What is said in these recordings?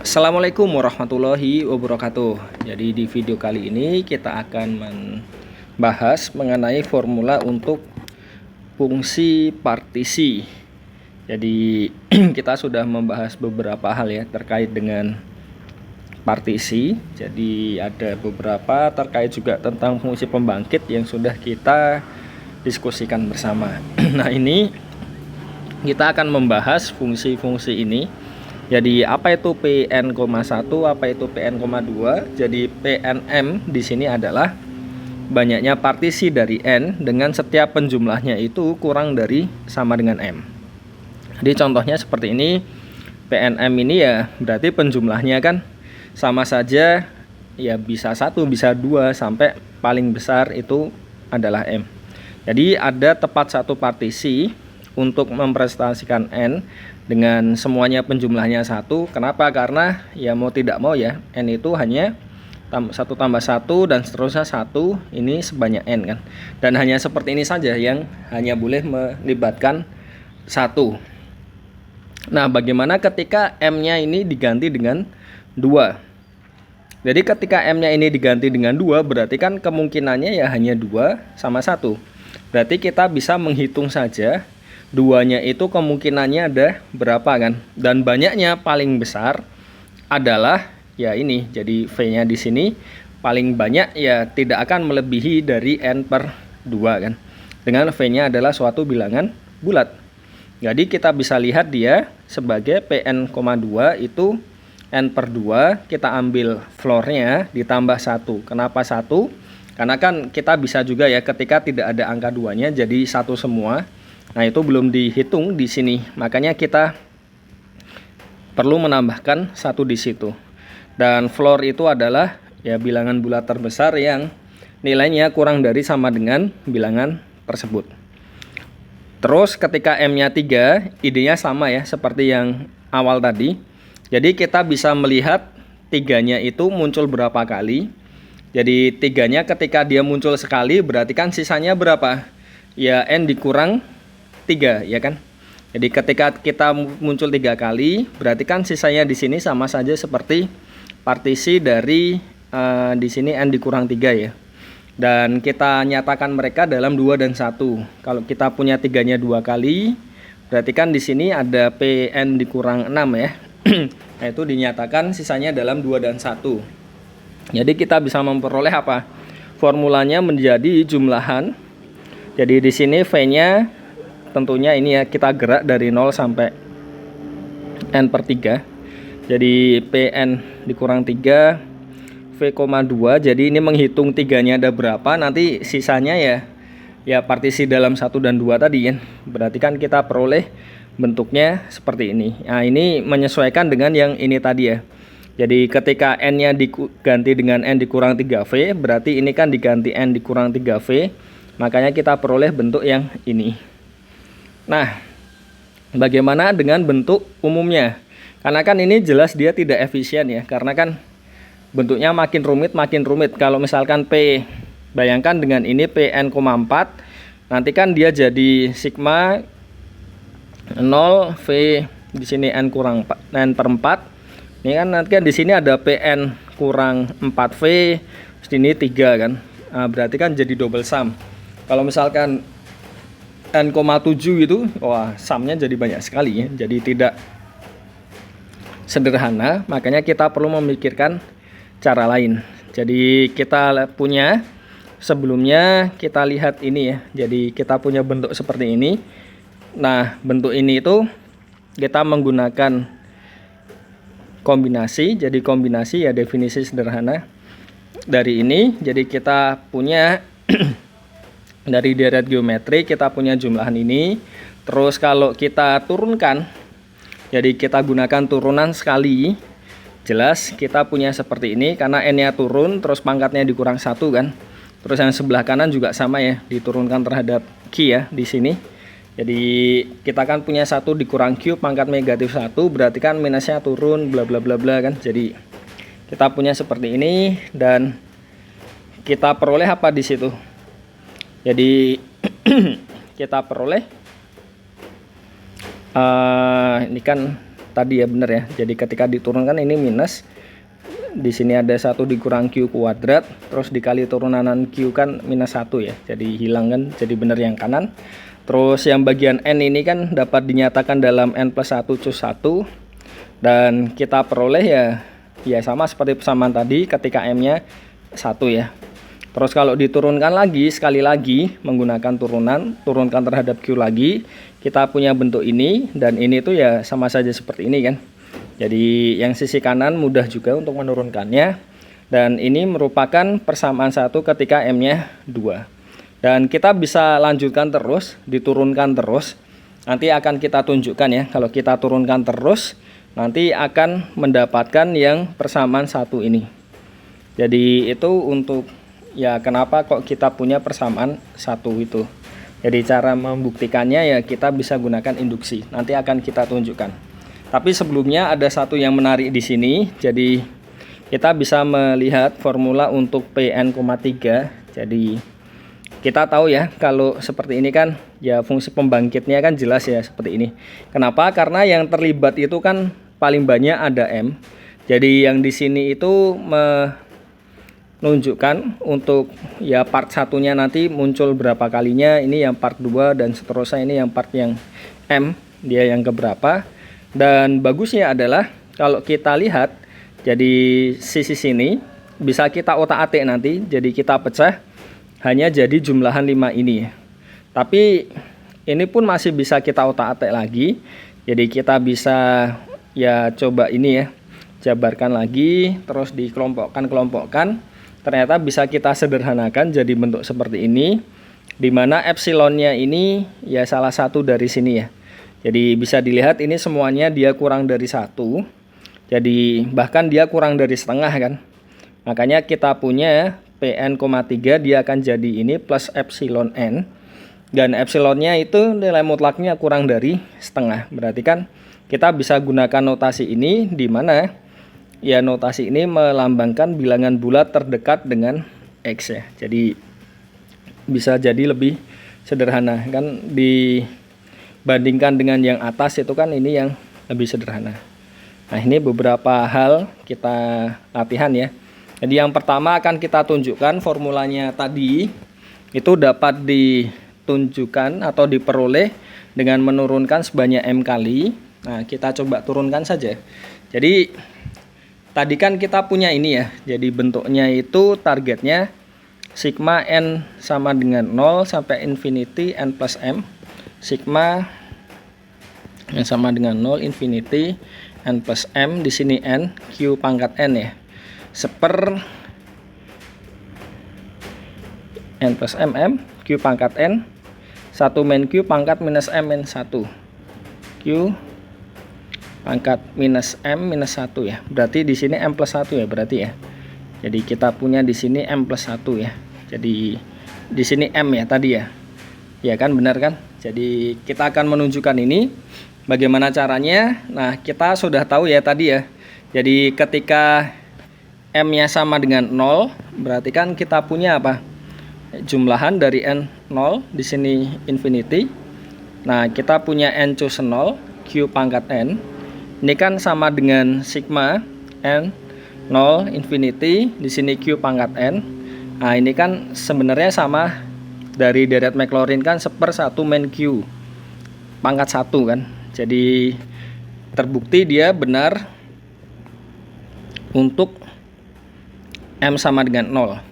Assalamualaikum warahmatullahi wabarakatuh. Jadi di video kali ini kita akan membahas mengenai formula untuk fungsi partisi. Jadi kita sudah membahas beberapa hal ya terkait dengan partisi. Jadi ada beberapa terkait juga tentang fungsi pembangkit yang sudah kita diskusikan bersama. Nah, ini kita akan membahas fungsi-fungsi ini. Jadi apa itu Pn,1, apa itu Pn,2? Jadi Pnm di sini adalah banyaknya partisi dari n dengan setiap penjumlahnya itu kurang dari sama dengan m. Jadi contohnya seperti ini. Pnm ini ya berarti penjumlahnya kan sama saja, ya bisa 1, bisa 2, sampai paling besar itu adalah m. Jadi ada tepat satu partisi untuk mempresentasikan n dengan semuanya penjumlahnya 1. Kenapa? Karena ya mau tidak mau ya n itu hanya 1 tambah 1 dan seterusnya 1, ini sebanyak n kan. Dan hanya seperti ini saja yang hanya boleh melibatkan 1. Nah, bagaimana ketika m-nya ini diganti dengan 2? Jadi ketika m-nya ini diganti dengan 2 berarti kan kemungkinannya ya hanya 2 sama 1. Berarti kita bisa menghitung saja 2-nya itu kemungkinannya ada berapa kan, dan banyaknya paling besar adalah ya ini. Jadi V-nya di sini paling banyak ya tidak akan melebihi dari n/2 kan, dengan V-nya adalah suatu bilangan bulat. Jadi kita bisa lihat dia sebagai Pn,2 itu n/2, kita ambil floornya ditambah 1. Kenapa 1? Karena kan kita bisa juga ya ketika tidak ada angka 2-nya jadi 1 semua. Nah, itu belum dihitung di sini, makanya kita perlu menambahkan 1 di situ. Dan floor itu adalah ya bilangan bulat terbesar yang nilainya kurang dari sama dengan bilangan tersebut. Terus ketika m-nya 3, idenya sama ya seperti yang awal tadi. Jadi kita bisa melihat 3-nya itu muncul berapa kali. Jadi 3-nya ketika dia muncul sekali berarti kan sisanya berapa? Ya n dikurang 3 ya kan. Jadi ketika kita muncul 3 kali berarti kan sisanya di sini sama saja seperti partisi dari di sini n dikurang 3 ya. Dan kita nyatakan mereka dalam 2 dan 1. Kalau kita punya 3-nya 2 kali berarti kan di sini ada Pn dikurang 6 ya. Nah, itu dinyatakan sisanya dalam 2 dan 1. Jadi kita bisa memperoleh apa? Formulanya menjadi jumlahan. Jadi di sini V-nya tentunya ini ya kita gerak dari 0 sampai n/3. Jadi Pn dikurang 3 V,2. Jadi ini menghitung 3-nya ada berapa, nanti sisanya ya partisi dalam 1 dan 2 tadi kan. Berarti kan kita peroleh bentuknya seperti ini. Nah, ini menyesuaikan dengan yang ini tadi ya. Jadi ketika n-nya diganti dengan n dikurang 3V, berarti ini kan diganti n dikurang 3V. Makanya kita peroleh bentuk yang ini. Nah, bagaimana dengan bentuk umumnya? Karena kan ini jelas dia tidak efisien ya, karena kan bentuknya makin rumit. Kalau misalkan P, bayangkan dengan ini Pn,4, nanti kan dia jadi sigma 0 V di sini n/4. Ini kan nanti kan di sini ada Pn kurang 4V, sini 3 kan. Nah, berarti kan jadi double sum. Kalau misalkan n,7 itu, wah, sumnya jadi banyak sekali ya. Jadi tidak sederhana, makanya kita perlu memikirkan cara lain. Jadi kita punya sebelumnya kita lihat ini ya. Jadi kita punya bentuk seperti ini. Nah, bentuk ini itu kita menggunakan kombinasi. Jadi kombinasi ya definisi sederhana dari ini. Jadi kita punya dari deret geometri kita punya jumlahan ini. Terus kalau kita turunkan, jadi kita gunakan turunan sekali, jelas kita punya seperti ini karena n-nya turun terus pangkatnya dikurang 1 kan. Terus yang sebelah kanan juga sama ya, diturunkan terhadap Q ya di sini. Jadi kita kan punya 1 dikurang Q pangkat negatif 1, berarti kan minusnya turun bla bla bla bla kan. Jadi kita punya seperti ini dan kita peroleh apa di situ? Jadi kita peroleh ini kan tadi ya, bener ya. Jadi ketika diturunkan ini minus. Di sini ada 1 dikurang Q kuadrat, terus dikali turunan Q kan minus 1 ya. Jadi hilang kan, jadi bener yang kanan. Terus yang bagian N ini kan dapat dinyatakan dalam N plus 1 cus 1. Dan kita peroleh ya sama seperti persamaan tadi ketika M-nya 1 ya. Terus kalau diturunkan lagi, sekali lagi menggunakan turunkan terhadap Q lagi, kita punya bentuk ini, dan ini tuh ya sama saja seperti ini kan. Jadi yang sisi kanan mudah juga untuk menurunkannya. Dan ini merupakan persamaan 1 ketika M-nya 2. Dan kita bisa lanjutkan terus, diturunkan terus. Nanti akan kita tunjukkan ya, kalau kita turunkan terus, nanti akan mendapatkan yang persamaan 1 ini. Jadi itu untuk ya kenapa kok kita punya persamaan 1 itu. Jadi cara membuktikannya ya kita bisa gunakan induksi. Nanti akan kita tunjukkan. Tapi sebelumnya ada satu yang menarik di sini. Jadi kita bisa melihat formula untuk Pn,3. Jadi kita tahu ya kalau seperti ini kan ya fungsi pembangkitnya kan jelas ya seperti ini. Kenapa? Karena yang terlibat itu kan paling banyak ada M. Jadi yang di sini itu menunjukkan untuk ya part satunya nanti muncul berapa kalinya. Ini yang part 2 dan seterusnya, ini yang part yang M, dia yang keberapa. Dan bagusnya adalah kalau kita lihat, jadi sisi sini bisa kita otak-atik nanti, jadi kita pecah hanya jadi jumlahan 5 ini. Tapi ini pun masih bisa kita otak-atik lagi. Jadi kita bisa ya coba ini ya, jabarkan lagi, terus dikelompokkan. Ternyata bisa kita sederhanakan jadi bentuk seperti ini, dimana epsilonnya ini ya salah satu dari sini ya. Jadi bisa dilihat ini semuanya dia kurang dari 1. Jadi bahkan dia kurang dari setengah kan. Makanya kita punya Pn,3 dia akan jadi ini plus epsilon N. Dan epsilonnya itu nilai mutlaknya kurang dari setengah. Berarti kan kita bisa gunakan notasi ini, di mana ya notasi ini melambangkan bilangan bulat terdekat dengan X ya. Jadi bisa jadi lebih sederhana kan, dibandingkan dengan yang atas itu kan ini yang lebih sederhana. Nah ini beberapa hal kita latihan ya. Jadi yang pertama akan kita tunjukkan formulanya tadi itu dapat ditunjukkan atau diperoleh dengan menurunkan sebanyak M kali. Nah kita coba turunkan saja. Jadi tadi kan kita punya ini ya. Jadi bentuknya itu targetnya sigma N sama dengan 0 sampai infinity N plus M. Sigma yang sama dengan 0 infinity N plus M, di sini N, Q pangkat N ya. Seper N plus M, M, Q pangkat N, 1 min Q pangkat minus M min 1. Q pangkat minus M minus 1 ya. Berarti di sini M plus 1 ya berarti ya. Jadi kita punya di sini M plus 1 ya. Jadi di sini M ya tadi ya. Ya kan benar kan? Jadi kita akan menunjukkan ini bagaimana caranya. Nah, kita sudah tahu ya tadi ya. Jadi ketika M-nya sama dengan 0, berarti kan kita punya apa? Jumlahan dari N 0, di sini infinity. Nah, kita punya N cus 0, Q pangkat N. Ini kan sama dengan sigma N 0 infinity, di sini Q pangkat N. Nah, ini kan sebenarnya sama dari deret Maclaurin kan seper 1 min Q pangkat 1 kan. Jadi terbukti dia benar untuk M sama dengan 0.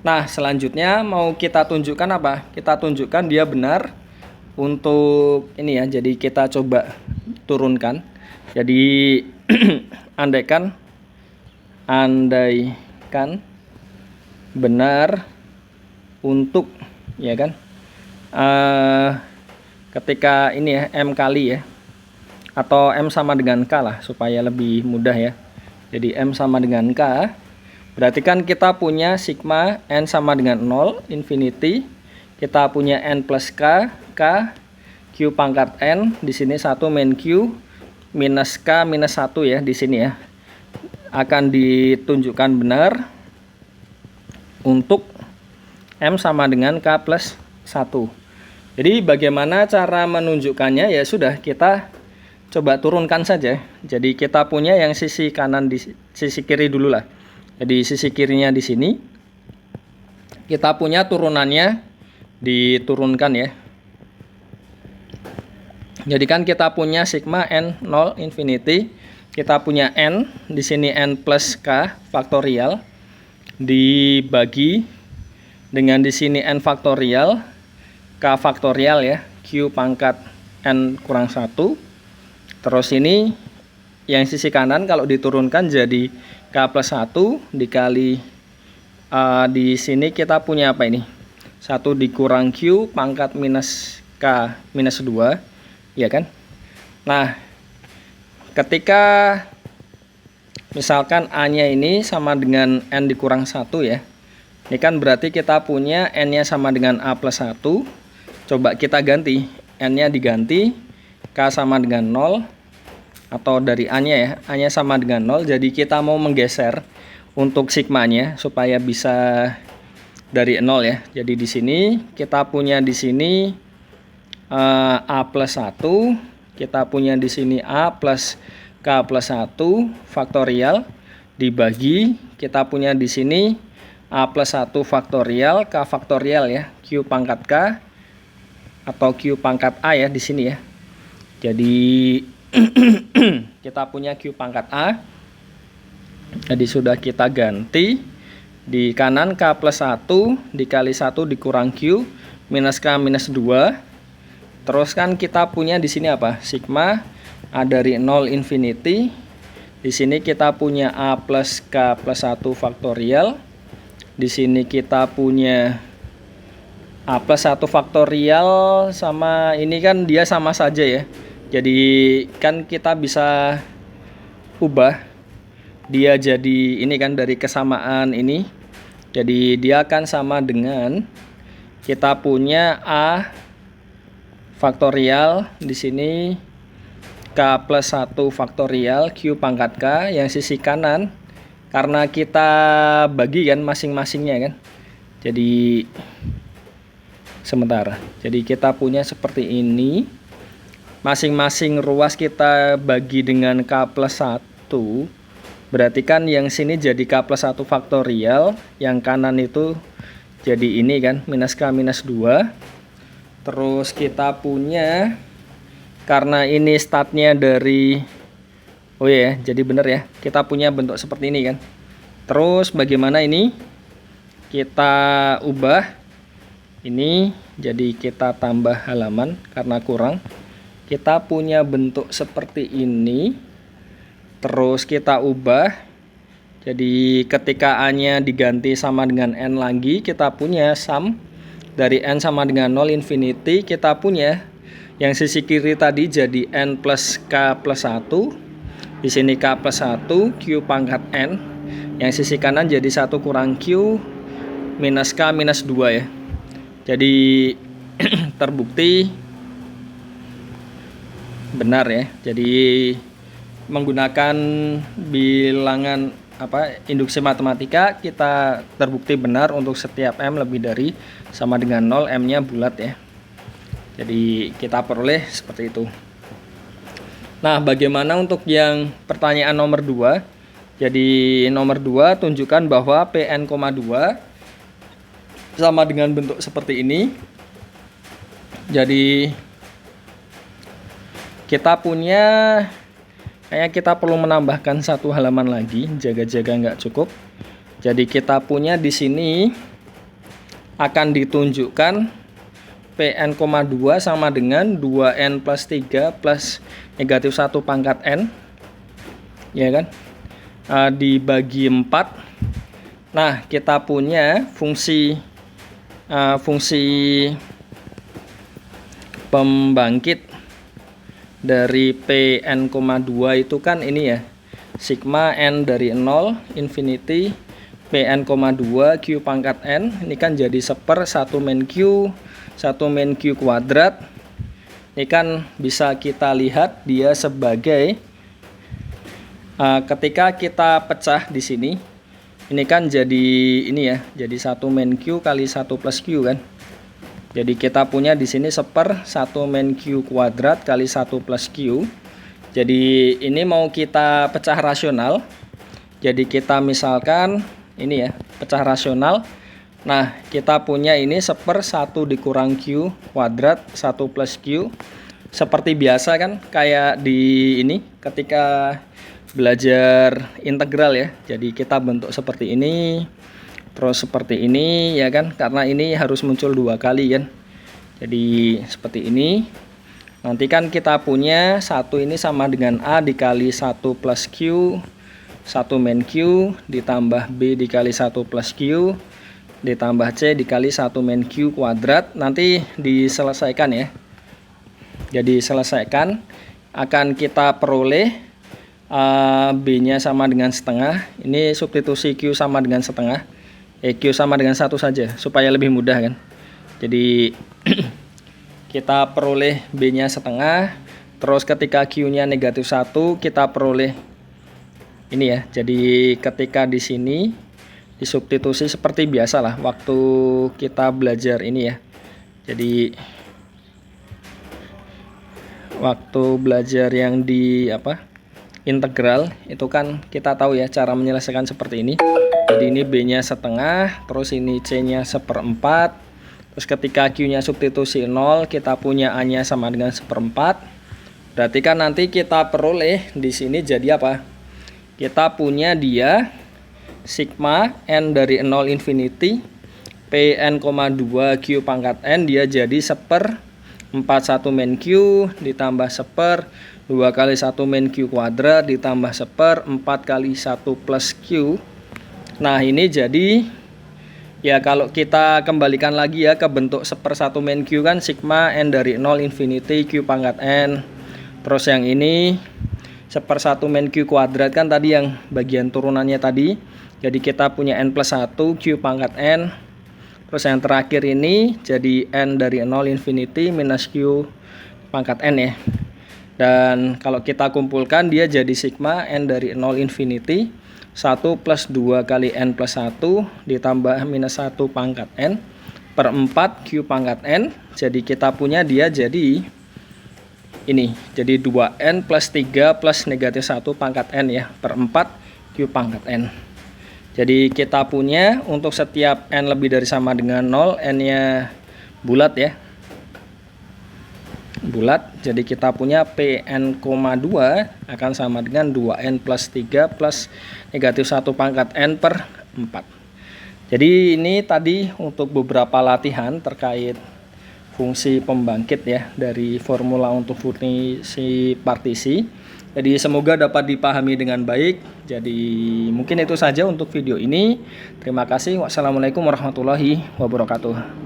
Nah selanjutnya mau kita tunjukkan apa? Kita tunjukkan dia benar untuk ini ya. Jadi kita coba turunkan. Jadi andaikan benar untuk ya kan ketika ini ya M kali ya, atau M sama dengan K lah supaya lebih mudah ya. Jadi M sama dengan K, berarti kan kita punya sigma N sama dengan 0 infinity, kita punya N plus K, K Q pangkat N, di sini 1 min Q minus K minus 1 ya di sini ya. Akan ditunjukkan benar untuk M sama dengan K plus 1. Jadi bagaimana cara menunjukkannya ya sudah kita coba turunkan saja. Jadi kita punya yang sisi kanan di sisi kiri dulu lah. Jadi sisi kirinya di sini. Kita punya turunannya diturunkan ya. Jadi kan kita punya sigma n 0 infinity. Kita punya n di sini n plus k faktorial dibagi dengan di sini n faktorial k faktorial ya, q pangkat n kurang 1. Terus ini yang sisi kanan kalau diturunkan jadi k plus 1 dikali di sini kita punya apa ini? 1 dikurang q pangkat minus k minus 2, ya kan? Nah, ketika misalkan a-nya ini sama dengan n dikurang 1 ya. Ini kan berarti kita punya n-nya sama dengan a plus 1. Coba kita ganti, n-nya diganti, k sama dengan 0. Atau dari A-nya ya, A-nya sama dengan 0. Jadi kita mau menggeser untuk sigmanya supaya bisa dari 0 ya. Jadi di sini kita punya di sini A plus 1, kita punya di sini A plus K plus 1 faktorial dibagi, kita punya di sini A plus 1 faktorial K faktorial ya, Q pangkat K atau Q pangkat A ya di sini ya. Jadi kita punya Q pangkat A. Jadi sudah kita ganti di kanan K plus 1 dikali 1 dikurang Q minus K minus 2. Terus kan kita punya di sini apa? Sigma A dari 0 infinity. Di sini kita punya A plus K plus 1 faktorial. Di sini kita punya A plus 1 faktorial sama ini kan dia sama saja ya. Jadi kan kita bisa ubah dia jadi ini kan dari kesamaan ini. Jadi dia akan sama dengan kita punya A faktorial di sini K plus 1 faktorial Q pangkat K yang sisi kanan karena kita bagi kan masing-masingnya kan. Jadi sementara. Jadi kita punya seperti ini. Masing-masing ruas kita bagi dengan K plus 1. Berarti kan yang sini jadi K plus 1 faktorial. Yang kanan itu jadi ini kan minus K minus 2. Terus kita punya karena ini statnya dari oh ya jadi bener ya. Kita punya bentuk seperti ini kan. Terus bagaimana ini? Kita ubah ini jadi kita tambah halaman karena kurang. Kita punya bentuk seperti ini. Terus kita ubah. Jadi ketika A-nya diganti sama dengan N lagi, kita punya sum dari N sama dengan 0 infinity. Kita punya yang sisi kiri tadi jadi N plus K plus 1. Di sini K plus 1 Q pangkat N. Yang sisi kanan jadi 1 kurang Q minus K minus 2 ya. Jadi terbukti benar ya. Jadi menggunakan bilangan induksi matematika kita terbukti benar untuk setiap M lebih dari sama dengan 0, M-nya bulat ya. Jadi kita peroleh seperti itu. Nah, bagaimana untuk yang pertanyaan nomor 2? Jadi nomor 2 tunjukkan bahwa Pn, 2 sama dengan bentuk seperti ini. Jadi kita punya kayaknya kita perlu menambahkan satu halaman lagi, jaga-jaga nggak cukup. Jadi kita punya di sini akan ditunjukkan Pn, 2 sama dengan 2n plus 3 plus negatif 1 pangkat n, ya kan, dibagi 4. Nah, kita punya fungsi pembangkit dari Pn, 2 itu kan ini ya, sigma n dari 0 infinity Pn, 2 Q pangkat n. Ini kan jadi 1/1 min Q 1 min Q kuadrat. Ini kan bisa kita lihat dia sebagai ketika kita pecah di sini, ini kan jadi ini ya, jadi 1 min Q kali 1 plus Q kan. Jadi kita punya di sini 1/1 min Q kuadrat kali 1 plus Q. Jadi ini mau kita pecah rasional. Jadi kita misalkan ini ya, pecah rasional. Nah, kita punya ini 1/1 dikurang Q kuadrat 1 plus Q. Seperti biasa kan, kayak di ini ketika belajar integral ya. Jadi kita bentuk seperti ini, terus seperti ini ya kan, karena ini harus muncul 2 kali kan. Jadi seperti ini. Nanti kan kita punya 1 ini sama dengan A dikali 1 plus Q, 1 min Q, ditambah B dikali 1 plus Q, ditambah C dikali 1 min Q kuadrat. Nanti diselesaikan ya. Jadi selesaikan, akan kita peroleh B nya sama dengan setengah. Ini substitusi Q sama dengan setengah, Q sama dengan 1 saja supaya lebih mudah kan. Jadi kita peroleh B nya setengah. Terus ketika Q nya negatif 1, kita peroleh ini ya. Jadi ketika di sini disubstitusi seperti biasa lah waktu kita belajar ini ya. Jadi waktu belajar yang di integral itu kan kita tahu ya cara menyelesaikan seperti ini. Jadi ini B nya setengah, terus ini C nya 1/4. Terus ketika Q nya substitusi 0, kita punya A nya sama dengan 1/4. Berarti kan nanti kita peroleh di sini jadi apa? Kita punya dia sigma n dari 0 infinity Pn, 2 Q pangkat n, dia jadi 1/4 1 min Q ditambah 1/2 kali 1 min Q kuadrat ditambah 1/4 kali 1 plus Q. Nah ini jadi ya, kalau kita kembalikan lagi ya ke bentuk 1/1 min Q kan sigma n dari 0 infinity Q pangkat n. Terus yang ini 1/1 min Q kuadrat kan tadi yang bagian turunannya tadi. Jadi kita punya n plus 1 Q pangkat n. Terus yang terakhir ini jadi n dari 0 infinity minus Q pangkat n ya. Dan kalau kita kumpulkan dia jadi sigma n dari 0 infinity 1 plus 2 kali n plus 1 ditambah minus 1 pangkat n per 4 Q pangkat n. Jadi kita punya dia jadi ini, jadi 2n plus 3 plus negatif 1 pangkat n ya, per 4 Q pangkat n. Jadi kita punya untuk setiap n lebih dari sama dengan 0, n nya bulat ya, bulat. Jadi kita punya Pn, 2 akan sama dengan 2n plus 3 plus negatif 1 pangkat n per 4. Jadi ini tadi untuk beberapa latihan terkait fungsi pembangkit ya dari formula untuk fungsi partisi. Jadi semoga dapat dipahami dengan baik. Jadi mungkin itu saja untuk video ini. Terima kasih. Wassalamualaikum warahmatullahi wabarakatuh.